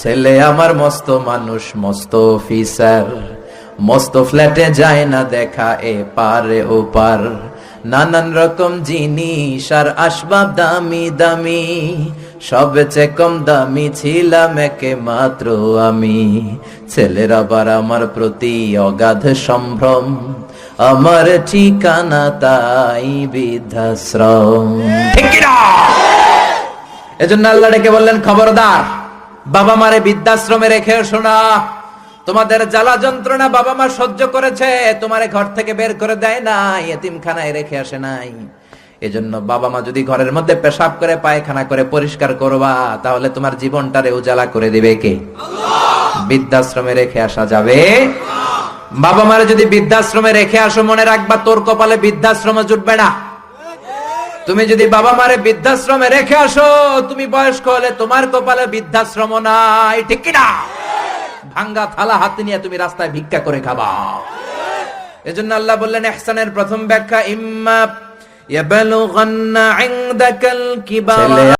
ছেলে আমার মস্ত মানুষ, মস্ত অফিসার, মস্ত ফ্ল্যাটে যায় না দেখা এ পারে ও পার। নানান রকম জিনিস আর আসবাব দামি দামি, সবচেয়ে কম দামি ছিলাম একে মাত্র আমি। ছেলের আবার আমার প্রতি অগাধ সম্ভ্রম, আমার ঠিকানা তাই বৃদ্ধাশ্রম। ঠিক কি না? এজন্য আল্লাহ ডেকে বললেন, খবরদার, বাবা মারে বৃদ্ধাশ্রমে রেখে এসো না। তোমাদের জ্বালা যন্ত্রণা বাবা মা সহ্য করেছে, তোমারে ঘর থেকে বের করে দেয় নাই, এতিমখানায় রেখে আসে নাই। এজন্য বাবা মা যদি ঘরের মধ্যে পেশাব করে পায়খানা করে পরিষ্কার করবা, তাহলে তোমার জীবনটারে উজালা করে দিবে কে? আল্লাহ। বৃদ্ধাশ্রমে রেখে আসা যাবে? বাবা মারে যদি বৃদ্ধাশ্রমে রেখে আসো, মনে রাখবা তোর কপালে বৃদ্ধাশ্রমে জুটবে না। তুমি যদি বাবা মারে বৃদ্ধাশ্রমে রেখে আসো, তুমি বয়স্ক হলে তোমার কপালে বৃদ্ধাশ্রম নাই। ঠিক কি না? ভাঙ্গা থালা হাতে নিয়ে তুমি রাস্তায় ভিক্ষা করে খাবা। এজন্য আল্লাহ বললেন, ইহসানের প্রথম ব্যাখ্যা, ইম্মা ইয়াবলুগান্না ইনদাকাল কিবারা।